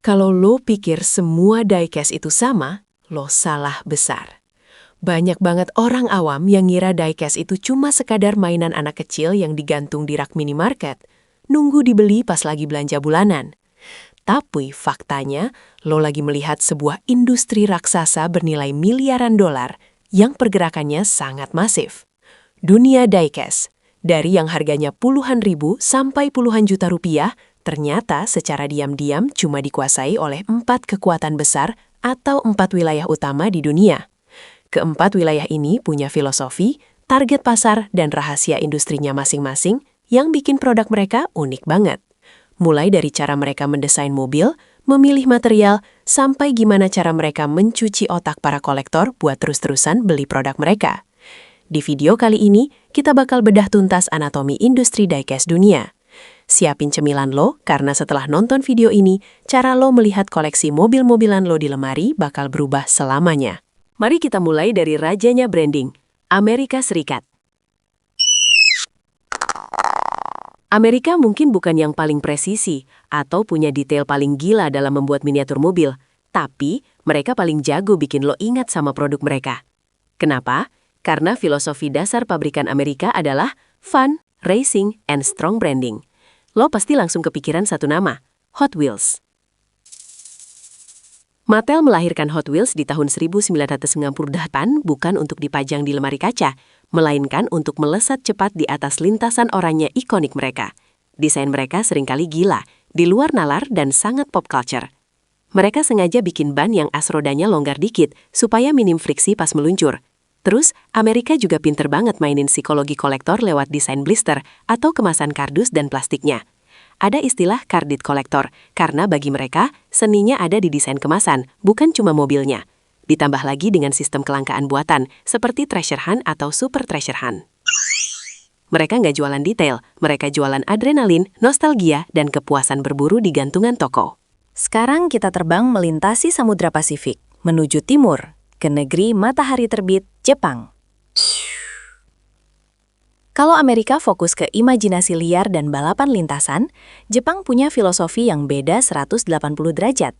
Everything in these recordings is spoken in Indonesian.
Kalau lo pikir semua diecast itu sama, lo salah besar. Banyak banget orang awam yang ngira diecast itu cuma sekadar mainan anak kecil yang digantung di rak minimarket, nunggu dibeli pas lagi belanja bulanan. Tapi faktanya, lo lagi melihat sebuah industri raksasa bernilai miliaran dolar yang pergerakannya sangat masif. Dunia diecast, dari yang harganya puluhan ribu sampai puluhan juta rupiah, ternyata secara diam-diam cuma dikuasai oleh 4 kekuatan besar atau 4 wilayah utama di dunia. Keempat wilayah ini punya filosofi, target pasar, dan rahasia industrinya masing-masing yang bikin produk mereka unik banget. Mulai dari cara mereka mendesain mobil, memilih material, sampai gimana cara mereka mencuci otak para kolektor buat terus-terusan beli produk mereka. Di video kali ini, kita bakal bedah tuntas anatomi industri diecast dunia. Siapin cemilan lo, karena setelah nonton video ini, cara lo melihat koleksi mobil-mobilan lo di lemari bakal berubah selamanya. Mari kita mulai dari rajanya branding, Amerika Serikat. Amerika mungkin bukan yang paling presisi atau punya detail paling gila dalam membuat miniatur mobil, tapi mereka paling jago bikin lo ingat sama produk mereka. Kenapa? Karena filosofi dasar pabrikan Amerika adalah fun, racing, and strong branding. Lo pasti langsung kepikiran satu nama, Hot Wheels. Mattel melahirkan Hot Wheels di tahun 1998 bukan untuk dipajang di lemari kaca, melainkan untuk melesat cepat di atas lintasan oranye ikonik mereka. Desain mereka seringkali gila, di luar nalar dan sangat pop culture. Mereka sengaja bikin ban yang as rodanya longgar dikit, supaya minim friksi pas meluncur. Terus, Amerika juga pinter banget mainin psikologi kolektor lewat desain blister atau kemasan kardus dan plastiknya. Ada istilah kardit kolektor, karena bagi mereka, seninya ada di desain kemasan, bukan cuma mobilnya. Ditambah lagi dengan sistem kelangkaan buatan, seperti treasure hunt atau super treasure hunt. Mereka nggak jualan detail, mereka jualan adrenalin, nostalgia, dan kepuasan berburu di gantungan toko. Sekarang kita terbang melintasi Samudra Pasifik, menuju timur, ke negeri matahari terbit, Jepang. Kalau Amerika fokus ke imajinasi liar dan balapan lintasan, Jepang punya filosofi yang beda 180 derajat.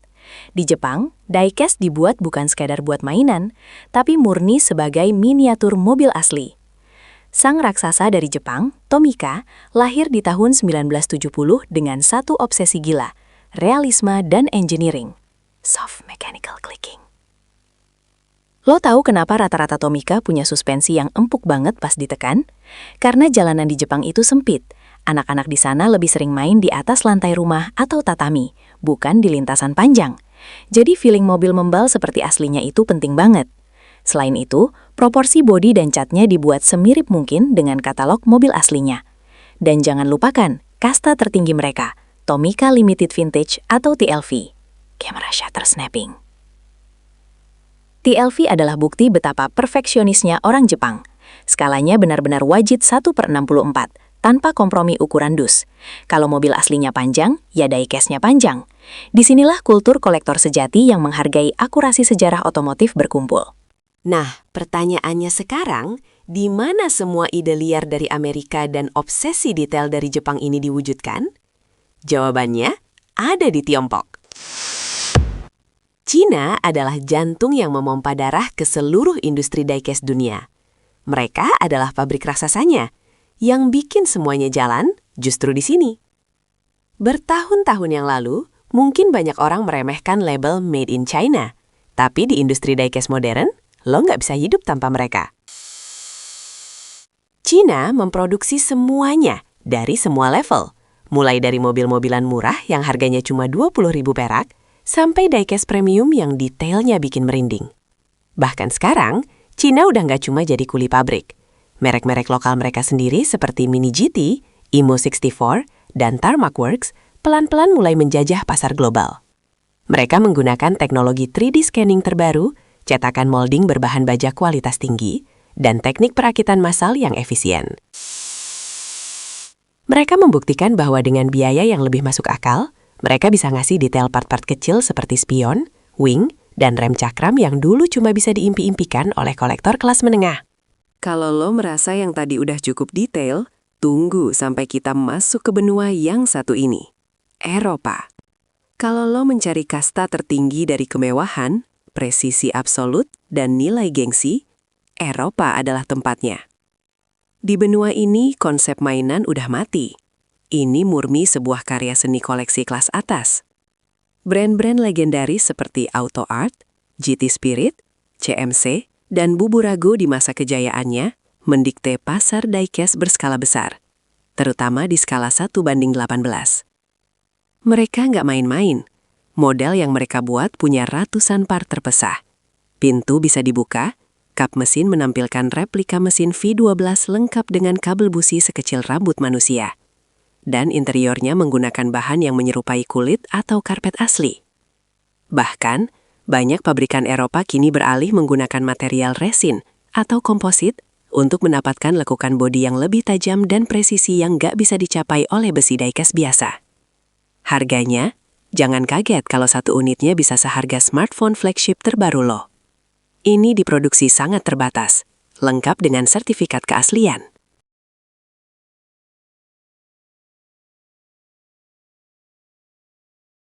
Di Jepang, diecast dibuat bukan sekadar buat mainan, tapi murni sebagai miniatur mobil asli. Sang raksasa dari Jepang, Tomica, lahir di tahun 1970 dengan satu obsesi gila, realisme dan engineering. Soft mechanical clicking. Lo tahu kenapa rata-rata Tomica punya suspensi yang empuk banget pas ditekan? Karena jalanan di Jepang itu sempit. Anak-anak di sana lebih sering main di atas lantai rumah atau tatami, bukan di lintasan panjang. Jadi feeling mobil membal seperti aslinya itu penting banget. Selain itu, proporsi bodi dan catnya dibuat semirip mungkin dengan katalog mobil aslinya. Dan jangan lupakan, kasta tertinggi mereka, Tomica Limited Vintage atau TLV. Camera shutter snapping. TLV adalah bukti betapa perfeksionisnya orang Jepang. Skalanya benar-benar wajib 1/64, tanpa kompromi ukuran dus. Kalau mobil aslinya panjang, ya diecast-nya panjang. Disinilah kultur kolektor sejati yang menghargai akurasi sejarah otomotif berkumpul. Nah, pertanyaannya sekarang, di mana semua ide liar dari Amerika dan obsesi detail dari Jepang ini diwujudkan? Jawabannya ada di Tiongkok. Cina adalah jantung yang memompa darah ke seluruh industri diecast dunia. Mereka adalah pabrik raksasanya. Yang bikin semuanya jalan justru di sini. Bertahun-tahun yang lalu, mungkin banyak orang meremehkan label Made in China. Tapi di industri diecast modern, lo nggak bisa hidup tanpa mereka. Cina memproduksi semuanya dari semua level. Mulai dari mobil-mobilan murah yang harganya cuma 20.000 perak, sampai diecast premium yang detailnya bikin merinding. Bahkan sekarang, Cina udah nggak cuma jadi kuli pabrik. Merek-merek lokal mereka sendiri seperti Mini GT, Imo 64, dan Tarmac Works pelan-pelan mulai menjajah pasar global. Mereka menggunakan teknologi 3D scanning terbaru, cetakan molding berbahan baja kualitas tinggi, dan teknik perakitan massal yang efisien. Mereka membuktikan bahwa dengan biaya yang lebih masuk akal, mereka bisa ngasih detail part-part kecil seperti spion, wing, dan rem cakram yang dulu cuma bisa diimpi-impikan oleh kolektor kelas menengah. Kalau lo merasa yang tadi udah cukup detail, tunggu sampai kita masuk ke benua yang satu ini, Eropa. Kalau lo mencari kasta tertinggi dari kemewahan, presisi absolut, dan nilai gengsi, Eropa adalah tempatnya. Di benua ini, konsep mainan udah mati. Ini murni sebuah karya seni koleksi kelas atas. Brand-brand legendaris seperti Auto Art, GT Spirit, CMC, dan Buburago di masa kejayaannya mendikte pasar diecast berskala besar, terutama di skala 1:18. Mereka nggak main-main. Model yang mereka buat punya ratusan part terpisah. Pintu bisa dibuka, kap mesin menampilkan replika mesin V12 lengkap dengan kabel busi sekecil rambut manusia. Dan interiornya menggunakan bahan yang menyerupai kulit atau karpet asli. Bahkan, banyak pabrikan Eropa kini beralih menggunakan material resin atau komposit untuk mendapatkan lekukan bodi yang lebih tajam dan presisi yang nggak bisa dicapai oleh besi diecast biasa. Harganya, jangan kaget kalau satu unitnya bisa seharga smartphone flagship terbaru lo. Ini diproduksi sangat terbatas, lengkap dengan sertifikat keaslian.